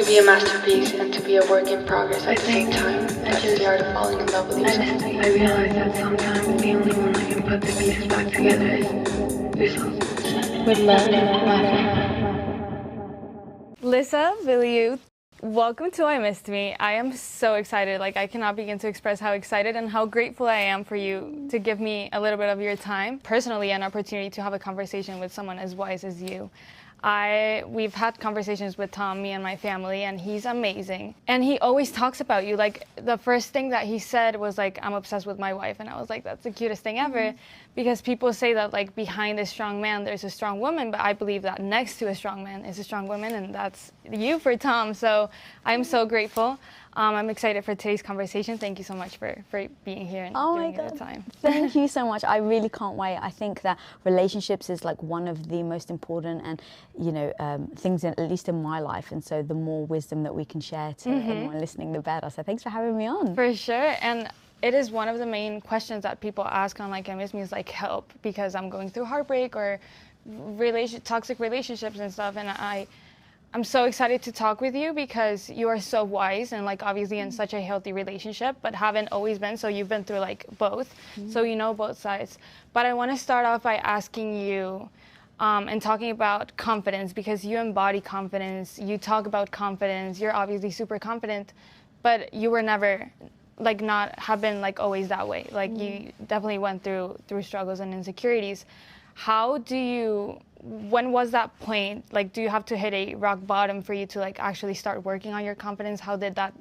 to be a masterpiece and to be a work in progress at the same time. That's the art of falling in love with yourself. I realize that sometimes the only one that can put the pieces back together is yourself. With love, Mafe. Lisa Bilyeu, welcome to I Missed Me. I am so excited. Like, I cannot begin to express how excited and how grateful I am for you to give me a little bit of your time. Personally, an opportunity to have a conversation with someone as wise as you. We've had conversations with Tom, me and my family, and he's amazing. And he always talks about you. Like, the first thing that he said was like, I'm obsessed with my wife. And I was like, that's the cutest thing ever. Because people say that like behind a strong man, there's a strong woman. But I believe that next to a strong man is a strong woman. And that's you for Tom. So I'm so grateful. I'm excited for today's conversation. Thank you so much for being here and giving me the time. Thank you so much. I really can't wait. I think that relationships is like one of the most important and, you know, things at least in my life. And so the more wisdom that we can share to anyone listening, the better. So thanks for having me on. For sure. And it is one of the main questions that people ask on like I Miss Me is like help, because I'm going through heartbreak or toxic relationships and stuff. And I'm so excited to talk with you because you are so wise and like obviously in such a healthy relationship, but haven't always been. So you've been through like both. So you know both sides. But I want to start off by asking you and talking about confidence, because you embody confidence. You talk about confidence. You're obviously super confident, but you were never like have been like always that way. Like you definitely went through struggles and insecurities. When was that point? Like, do you have to hit a rock bottom for you to like actually start working on your confidence? How did that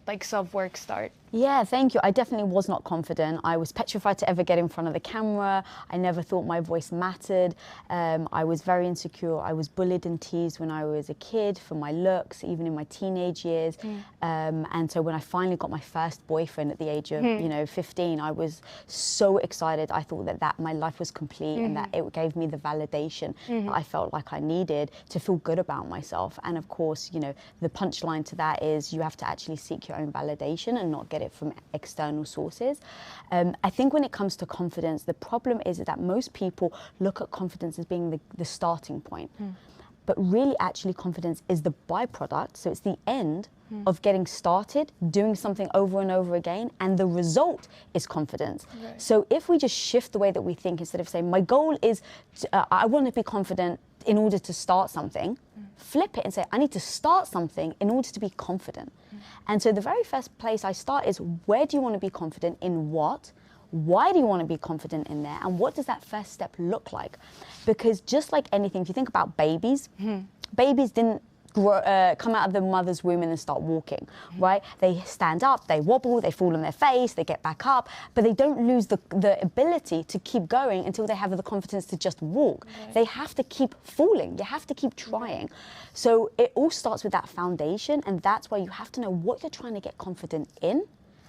like self-work start? Yeah, thank you. I definitely was not confident. I was petrified to ever get in front of the camera. I never thought my voice mattered. I was very insecure. I was bullied and teased when I was a kid for my looks, even in my teenage years. And so when I finally got my first boyfriend at the age of 15, I was so excited. I thought that my life was complete and that it gave me the validation that I felt like I needed to feel good about myself. And of course, you know, the punchline to that is you have to actually seek your own validation and not get it from external sources. I think when it comes to confidence, the problem is that most people look at confidence as being the starting point. But really, actually, confidence is the byproduct. So it's the end of getting started, doing something over and over again, and the result is confidence. Right. So if we just shift the way that we think, instead of saying, my goal is, I want to be confident in order to start something, flip it and say, I need to start something in order to be confident. And so the very first place I start is, where do you want to be confident in what? Why do you want to be confident in there? And what does that first step look like? Because just like anything, if you think about babies, babies didn't come out of the mother's womb and then start walking, right? They stand up, they wobble, they fall on their face, they get back up, but they don't lose the ability to keep going until they have the confidence to just walk. Right. They have to keep falling, you have to keep trying. So it all starts with that foundation, and that's why you have to know what you're trying to get confident in.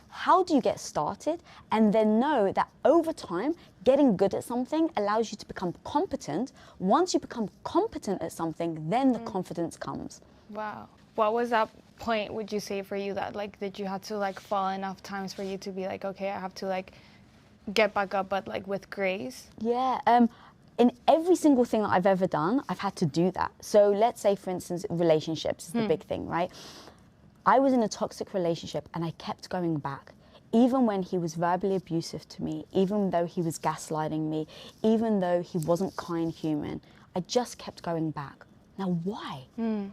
How do you get started? And then know that over time, getting good at something allows you to become competent. Once you become competent at something, then the confidence comes. Wow. What was that point, would you say, for you that like, did you have to like fall enough times for you to be like, okay, I have to like get back up, but like with grace? Yeah. In every single thing that I've ever done, I've had to do that. So let's say, for instance, relationships is the big thing, right? I was in a toxic relationship and I kept going back. Even when he was verbally abusive to me, even though he was gaslighting me, even though he wasn't kind human, I just kept going back. Now, why?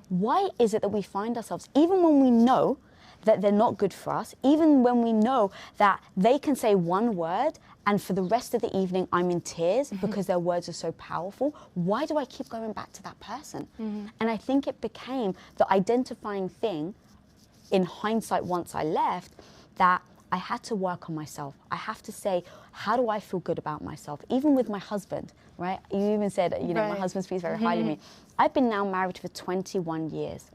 Why is it that we find ourselves, even when we know that they're not good for us, even when we know that they can say one word and for the rest of the evening I'm in tears because their words are so powerful, why do I keep going back to that person? And I think it became the identifying thing in hindsight once I left, that I had to work on myself. I have to say, how do I feel good about myself? Even with my husband, right? You even said, you know, my husband speaks very highly of me. I've been now married for 21 years.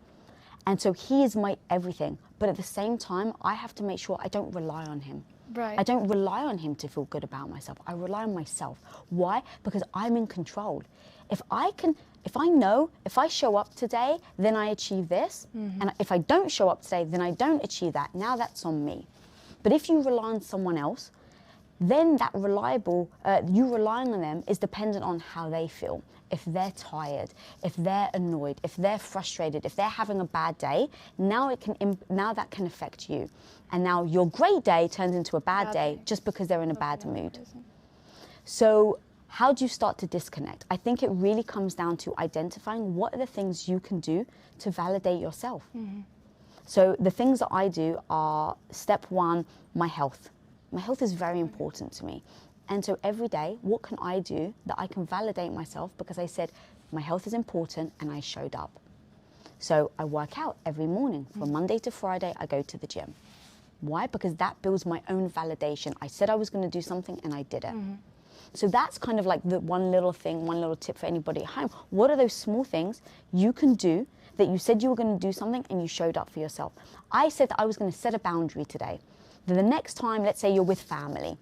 And so he is my everything. But at the same time, I have to make sure I don't rely on him. Right. I don't rely on him to feel good about myself. I rely on myself. Why? Because I'm in control. If I know if I show up today, then I achieve this. And if I don't show up today, then I don't achieve that. Now that's on me. But if you rely on someone else, then that you relying on them is dependent on how they feel. If they're tired, if they're annoyed, if they're frustrated, if they're having a bad day, now that can affect you. And now your great day turns into a bad day just because they're in a bad mood. So how do you start to disconnect? I think it really comes down to identifying what are the things you can do to validate yourself. So the things that I do are, step one, my health. My health is very important to me. And so every day, what can I do that I can validate myself because I said my health is important and I showed up. So I work out every morning. From Monday to Friday, I go to the gym. Why? Because that builds my own validation. I said I was going to do something and I did it. So that's kind of like the one little thing, one little tip for anybody at home. What are those small things you can do that you said you were going to do something and you showed up for yourself? I said that I was going to set a boundary today. The next time, let's say you're with family,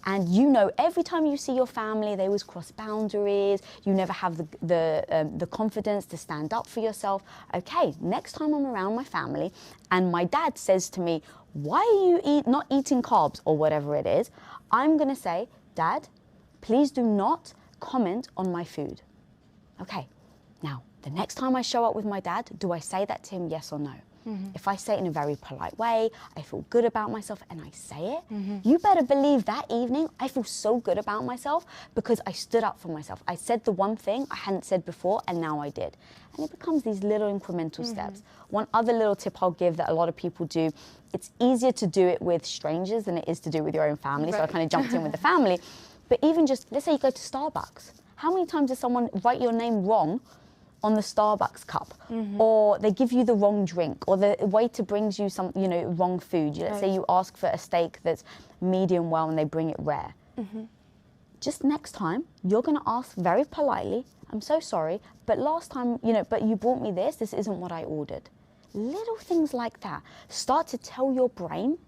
and you know every time you see your family, they always cross boundaries, you never have the confidence to stand up for yourself. Okay, next time I'm around my family and my dad says to me, why are you not eating carbs or whatever it is, I'm going to say, Dad, please do not comment on my food. Okay, now the next time I show up with my dad, do I say that to him, yes or no? If I say it in a very polite way, I feel good about myself and I say it, you better believe that evening I feel so good about myself because I stood up for myself. I said the one thing I hadn't said before and now I did. And it becomes these little incremental steps. One other little tip I'll give that a lot of people do, it's easier to do it with strangers than it is to do with your own family. So I kind of jumped in with the family. But even just, let's say you go to Starbucks. How many times does someone write your name wrong on the Starbucks cup, or they give you the wrong drink, or the waiter brings you some, wrong food. Let's say you ask for a steak that's medium well and they bring it rare. Just next time, you're going to ask very politely, I'm so sorry, but last time, but you brought me this isn't what I ordered. Little things like that start to tell your brain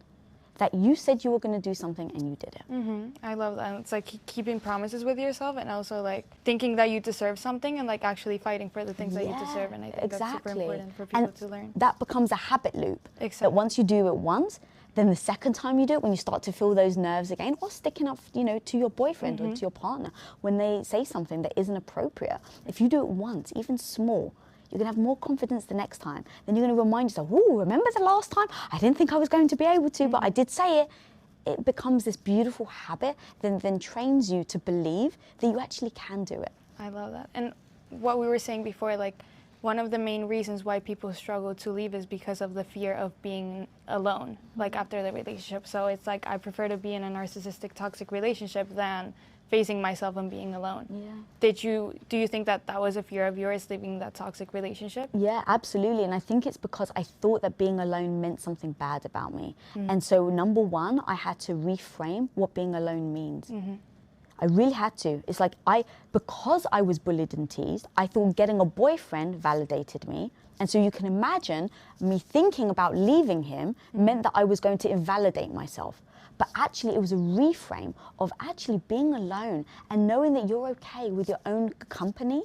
that you said you were going to do something and you did it. I love that. It's like keeping promises with yourself and also like thinking that you deserve something and like actually fighting for the things that you deserve. And I think that's super important for people to learn. That becomes a habit loop. Exactly. That once you do it once, then the second time you do it, when you start to feel those nerves again, or sticking up, to your boyfriend or to your partner, when they say something that isn't appropriate, if you do it once, even small, you're going to have more confidence the next time. Then you're going to remind yourself, ooh, remember the last time? I didn't think I was going to be able to, but I did say it. It becomes this beautiful habit that then trains you to believe that you actually can do it. I love that. And what we were saying before, like, one of the main reasons why people struggle to leave is because of the fear of being alone, like after the relationship. So it's like, I prefer to be in a narcissistic, toxic relationship than facing myself and being alone. Yeah. Do you think that that was a fear of yours, leaving that toxic relationship? Yeah, absolutely. And I think it's because I thought that being alone meant something bad about me. And so number one, I had to reframe what being alone means. I really had to. It's like because I was bullied and teased, I thought getting a boyfriend validated me. And so you can imagine me thinking about leaving him meant that I was going to invalidate myself. But actually it was a reframe of actually being alone and knowing that you're okay with your own company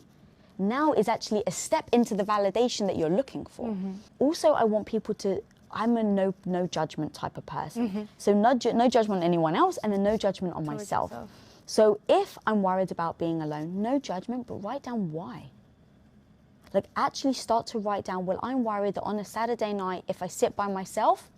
now is actually a step into the validation that you're looking for. Also, I want people to, I'm a no judgment type of person. So no judgment on anyone else and then no judgment on myself. So if I'm worried about being alone, no judgment, but write down why. Like actually start to write down, well, I'm worried that on a Saturday night, if I sit by myself,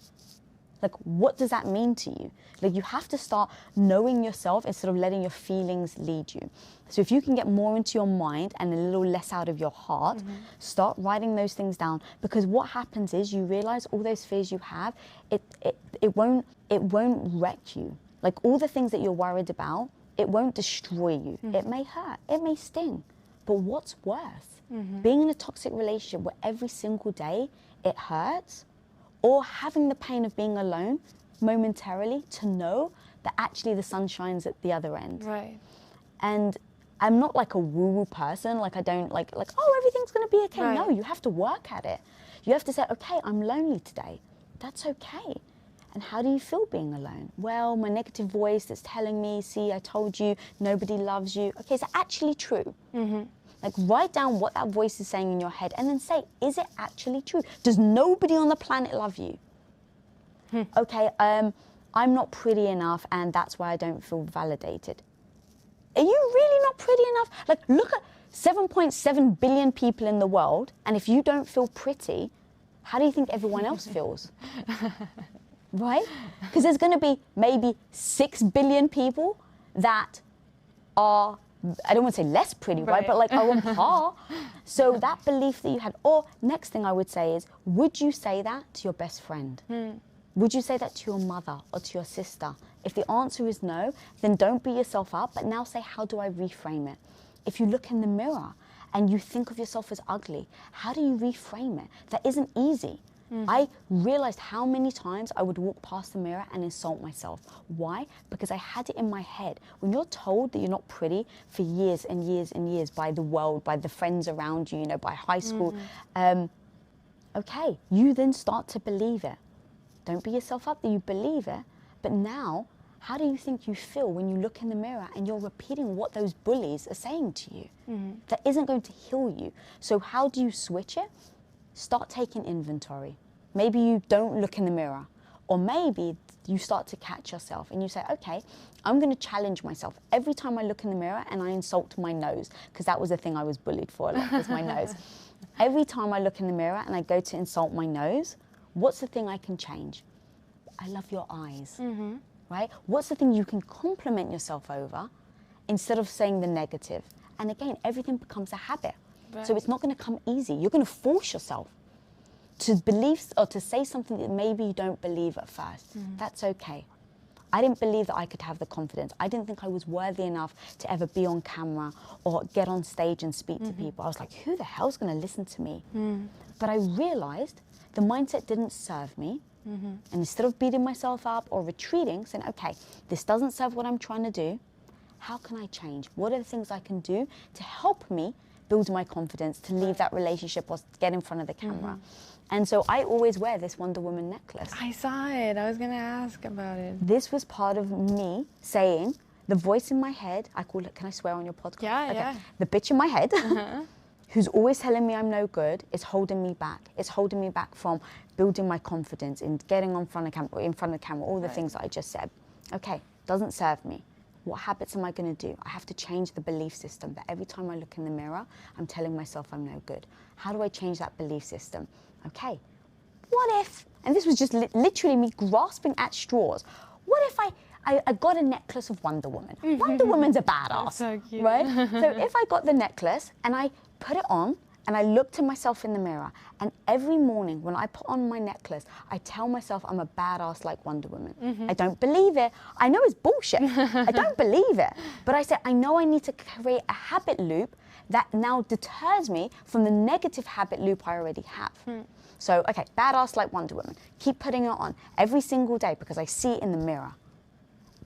like, what does that mean to you? Like, you have to start knowing yourself instead of letting your feelings lead you. So if you can get more into your mind and a little less out of your heart, start writing those things down. Because what happens is you realize all those fears you have, it won't wreck you. Like, all the things that you're worried about, it won't destroy you. It may hurt, it may sting. But what's worse? Being in a toxic relationship where every single day it hurts, or having the pain of being alone momentarily to know that actually the sun shines at the other end. Right. And I'm not like a woo-woo person, like I don't like, oh, everything's gonna be okay. Right. No, you have to work at it. You have to say, okay, I'm lonely today. That's okay. And how do you feel being alone? Well, my negative voice that's telling me, see, I told you, nobody loves you. Okay, is that actually true? Like, write down what that voice is saying in your head and then say, is it actually true? Does nobody on the planet love you? Okay, I'm not pretty enough and that's why I don't feel validated. Are you really not pretty enough? Like, look at 7.7 billion people in the world, and if you don't feel pretty, how do you think everyone else feels? Right? Because there's going to be maybe 6 billion people that are, I don't want to say less pretty, right? But like are on par. So that belief that you had, or next thing I would say is, would you say that to your best friend? Would you say that to your mother or to your sister? If the answer is no, then don't beat yourself up, but now say, how do I reframe it? If you look in the mirror and you think of yourself as ugly, how do you reframe it? That isn't easy. I realized how many times I would walk past the mirror and insult myself. Why? Because I had it in my head. When you're told that you're not pretty for years and years and years by the world, by the friends around you, by high school, okay, you then start to believe it. Don't beat yourself up that you believe it, but now, how do you think you feel when you look in the mirror and you're repeating what those bullies are saying to you? That isn't going to heal you. So how do you switch it? Start taking inventory. Maybe you don't look in the mirror, or maybe you start to catch yourself and you say, okay, I'm going to challenge myself. Every time I look in the mirror and I insult my nose, because that was the thing I was bullied for a lot, was my nose. Every time I look in the mirror and I go to insult my nose, what's the thing I can change? I love your eyes, right? What's the thing you can compliment yourself over instead of saying the negative? And again, everything becomes a habit. Right. So it's not going to come easy. You're going to force yourself to believe or to say something that maybe you don't believe at first. That's okay. I didn't believe that I could have the confidence. I didn't think I was worthy enough to ever be on camera or get on stage and speak to people. I was like, who the hell's going to listen to me? But I realized the mindset didn't serve me. And instead of beating myself up or retreating, saying, okay, this doesn't serve what I'm trying to do, how can I change? What are the things I can do to help me build my confidence, to leave that relationship or get in front of the camera? And so I always wear this Wonder Woman necklace. I saw it. I was going to ask about it. This was part of me saying, the voice in my head, I call it, can I swear on your podcast? Yeah, okay. yeah. The bitch in my head, who's always telling me I'm no good, is holding me back. It's holding me back from building my confidence in getting in front of the camera, all the things that I just said. Okay, doesn't serve me. What habits am I going to do? I have to change the belief system that every time I look in the mirror, I'm telling myself I'm no good. How do I change that belief system? Okay, what if, and this was just literally me grasping at straws, what if I got a necklace of Wonder Woman? Wonder Woman's a badass, so cute. right? So if I got the necklace and I put it on and I looked at myself in the mirror, and every morning when I put on my necklace, I tell myself I'm a badass like Wonder Woman. I don't believe it. I know it's bullshit. I don't believe it. But I say, I know I need to create a habit loop that now deters me from the negative habit loop I already have. So, okay, badass like Wonder Woman. Keep putting it on every single day because I see it in the mirror.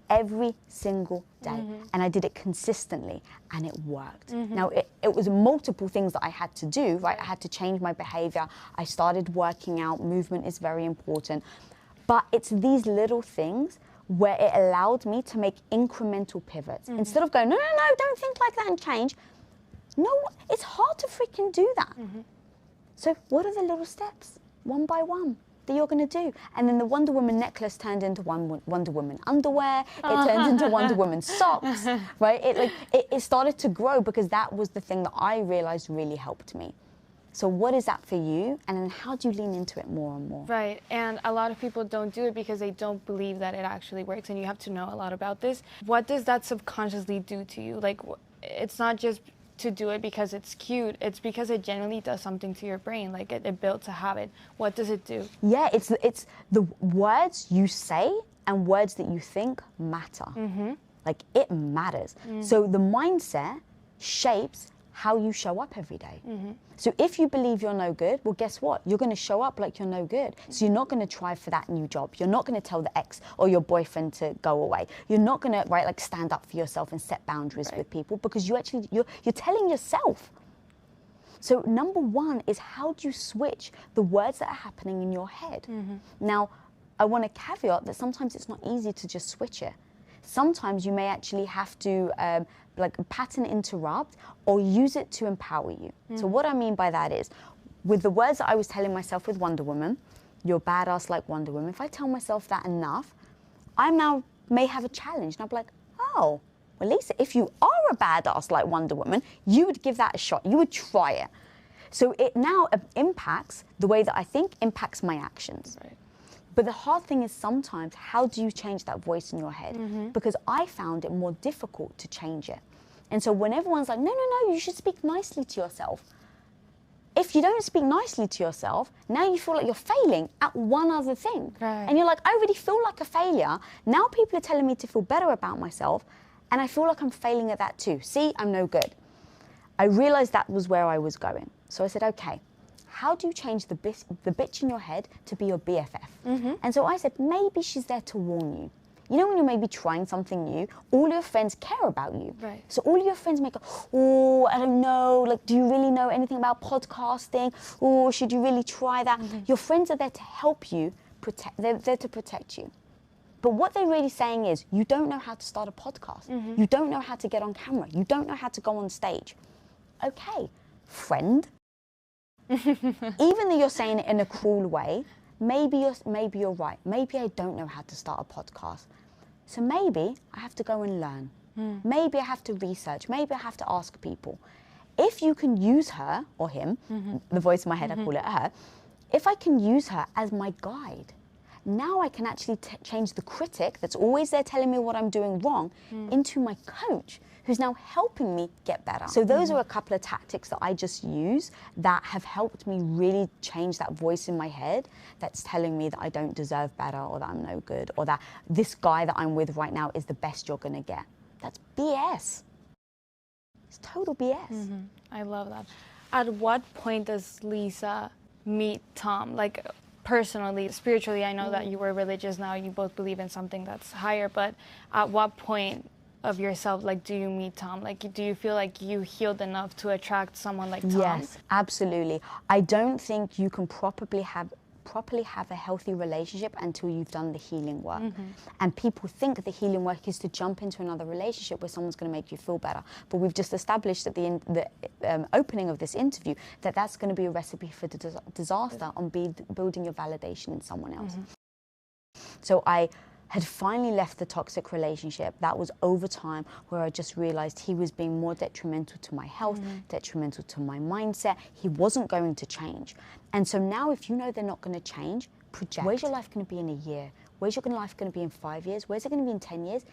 Every single day. And I did it consistently and it worked. Now, it was multiple things that I had to do, right? I had to change my behavior. I started working out. Movement is very important. But it's these little things where it allowed me to make incremental pivots. Instead of going, no, don't think like that and change. No, it's hard to freaking do that. So what are the little steps, one by one, that you're going to do? And then the Wonder Woman necklace turned into Wonder Woman underwear. It turned into Wonder Woman socks, right? It started to grow because that was the thing that I realized really helped me. So what is that for you? And then how do you lean into it more and more? Right, and a lot of people don't do it because they don't believe that it actually works, and you have to know a lot about this. What does that subconsciously do to you? Like, it's not just to do it because it's cute, it's because it genuinely does something to your brain. Like it builds a habit. What does it do? Yeah, it's the words you say and words that you think matter. Like it matters. So the mindset shapes how you show up every day. So if you believe you're no good, well, guess what? You're going to show up like you're no good. So you're not going to try for that new job. You're not going to tell the ex or your boyfriend to go away. You're not going to, right, like stand up for yourself and set boundaries with people because you're telling yourself. So number one is, how do you switch the words that are happening in your head? Now, I want to caveat that sometimes it's not easy to just switch it. Sometimes you may actually have to like pattern interrupt or use it to empower you. So what I mean by that is, with the words that I was telling myself with Wonder Woman, you're badass like Wonder Woman, if I tell myself that enough, I now may have a challenge. And I'll be like, oh, well, Lisa, if you are a badass like Wonder Woman, you would give that a shot. You would try it. So it now impacts the way that I think, impacts my actions. Right. But the hard thing is sometimes, how do you change that voice in your head? Because I found it more difficult to change it. And so when everyone's like, no, you should speak nicely to yourself. If you don't speak nicely to yourself, now you feel like you're failing at one other thing. Right. And you're like, I already feel like a failure. Now people are telling me to feel better about myself, and I feel like I'm failing at that too. See, I'm no good. I realized that was where I was going. So I said, okay, how do you change the bitch in your head to be your BFF? And so I said, maybe she's there to warn you. You know when you're maybe trying something new, all your friends care about you. Right. So all your friends make, oh, I don't know, like, do you really know anything about podcasting? Oh, should you really try that? Your friends are there to help you, they're there to protect you. But what they're really saying is, you don't know how to start a podcast. You don't know how to get on camera. You don't know how to go on stage. Okay, friend. Even though you're saying it in a cruel way, maybe you're right. Maybe I don't know how to start a podcast. So maybe I have to go and learn. Maybe I have to research. Maybe I have to ask people. If you can use her or him, the voice in my head, I call it her, if I can use her as my guide, now I can actually change the critic that's always there telling me what I'm doing wrong into my coach, who's now helping me get better. So those are a couple of tactics that I just use that have helped me really change that voice in my head that's telling me that I don't deserve better, or that I'm no good, or that this guy that I'm with right now is the best you're gonna get. That's BS. It's total BS. I love that. At what point does Lisa meet Tom? Like, personally, spiritually, I know that you were religious, now you both believe in something that's higher, but at what point of yourself, like, do you meet Tom? Like, do you feel like you healed enough to attract someone like Tom? Yes, absolutely. I don't think you can properly have a healthy relationship until you've done the healing work. And people think the healing work is to jump into another relationship where someone's going to make you feel better. But we've just established at the opening of this interview that that's going to be a recipe for disaster on building your validation in someone else. So I had finally left the toxic relationship. That was over time, where I just realized he was being more detrimental to my health, detrimental to my mindset. He wasn't going to change. And so now, if you know they're not going to change, project. Where's your life going to be in a year? Where's your life going to be in 5 years? Where's it going to be in 10 years?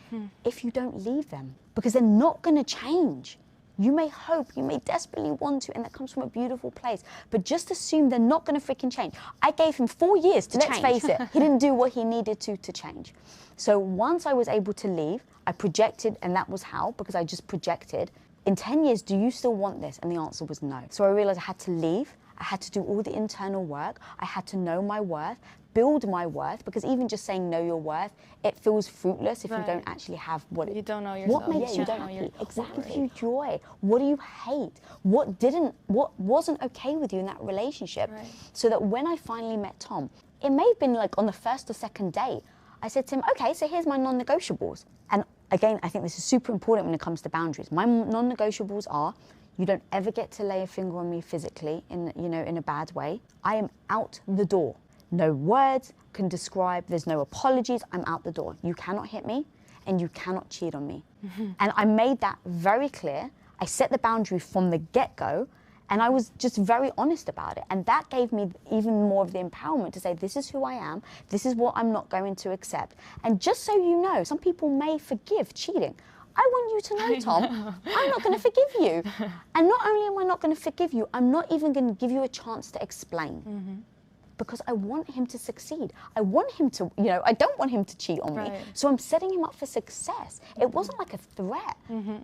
If you don't leave them, because they're not going to change. You may hope, you may desperately want to, and that comes from a beautiful place, but just assume they're not going to freaking change. I gave him 4 years to change. Let's face it, he didn't do what he needed to change. So once I was able to leave, I projected, and that was how, because I just projected, in 10 years, do you still want this? And the answer was no. So I realized I had to leave. I had to do all the internal work. I had to know my worth, build my worth, because even just saying know your worth, it feels fruitless if you don't actually have what it... You don't know yourself. What makes you happy? Exactly. What gives you joy? What do you hate? What wasn't okay with you in that relationship? Right. So that when I finally met Tom, it may have been like on the first or second date, I said to him, okay, so here's my non-negotiables. And again, I think this is super important when it comes to boundaries. My non-negotiables are, you don't ever get to lay a finger on me physically in a bad way. I am out the door. No words can describe, there's no apologies, I'm out the door. You cannot hit me and you cannot cheat on me. And I made that very clear. I set the boundary from the get-go, and I was just very honest about it. And that gave me even more of the empowerment to say, this is who I am, this is what I'm not going to accept. And just so you know, some people may forgive cheating. I want you to know, Tom, I'm not going to forgive you. And not only am I not going to forgive you, I'm not even going to give you a chance to explain. Because I want him to succeed. I want him to, I don't want him to cheat on me. So I'm setting him up for success. It wasn't like a threat.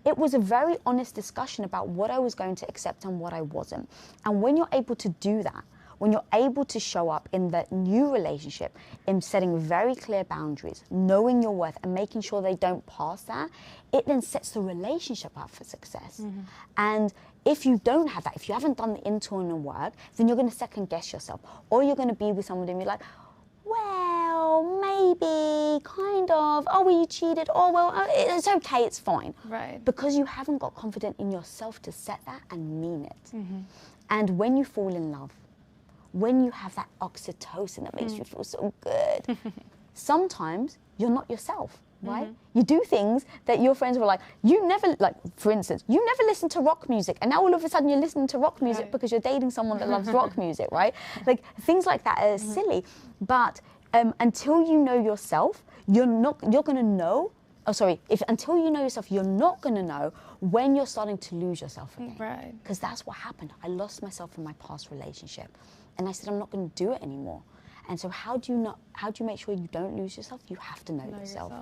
It was a very honest discussion about what I was going to accept and what I wasn't. And when you're able to do that, when you're able to show up in the new relationship, in setting very clear boundaries, knowing your worth and making sure they don't pass that, it then sets the relationship up for success. And if you don't have that, if you haven't done the internal work, then you're going to second guess yourself. Or you're going to be with somebody and be like, well, maybe, kind of, oh, well, you cheated, oh, well, it's okay, it's fine. Right. Because you haven't got confidence in yourself to set that and mean it. And when you fall in love, when you have that oxytocin that makes you feel so good, sometimes you're not yourself, right? You do things that your friends were like, you never, like, for instance, you never listened to rock music, and now all of a sudden you're listening to rock music because you're dating someone that loves rock music, right? Like, things like that are silly. But until you know yourself, you're gonna know, until you know yourself, you're not gonna know when you're starting to lose yourself again. Right. Because that's what happened. I lost myself in my past relationship, and I said, I'm not gonna do it anymore. And so how do you make sure you don't lose yourself? You have to know yourself.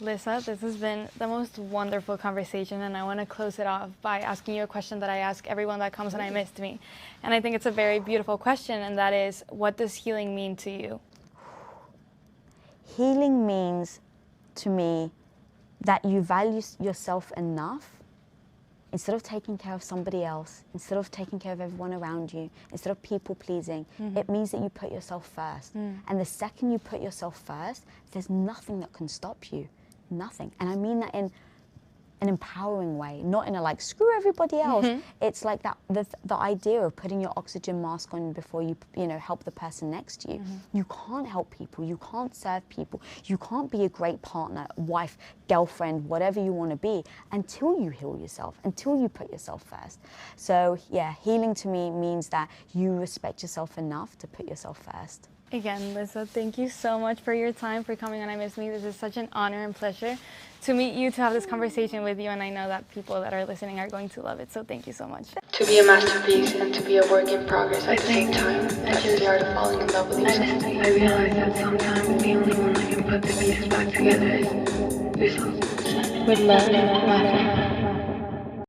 Lisa, this has been the most wonderful conversation, and I want to close it off by asking you a question that I ask everyone that comes on I Missed Me. And I think it's a very beautiful question, and that is, what does healing mean to you? Healing means to me that you value yourself enough, instead of taking care of somebody else, instead of taking care of everyone around you, instead of people pleasing, it means that you put yourself first. And the second you put yourself first, there's nothing that can stop you. Nothing. And I mean that in an empowering way, not in a like, screw everybody else. It's like that, the idea of putting your oxygen mask on before you help the person next to you. You can't help people, you can't serve people, you can't be a great partner, wife, girlfriend, whatever you want to be, until you heal yourself, until you put yourself first. So yeah, healing to me means that you respect yourself enough to put yourself first. Again, Lisa, thank you so much for your time, for coming on I Miss Me. This is such an honor and pleasure to meet you, to have this conversation with you, and I know that people that are listening are going to love it, so thank you so much. To be a masterpiece and to be a work in progress at the same time, that's the art of falling in love with yourself. I realize that sometimes the only one that can put the pieces back together is yourself. With love, Mafe.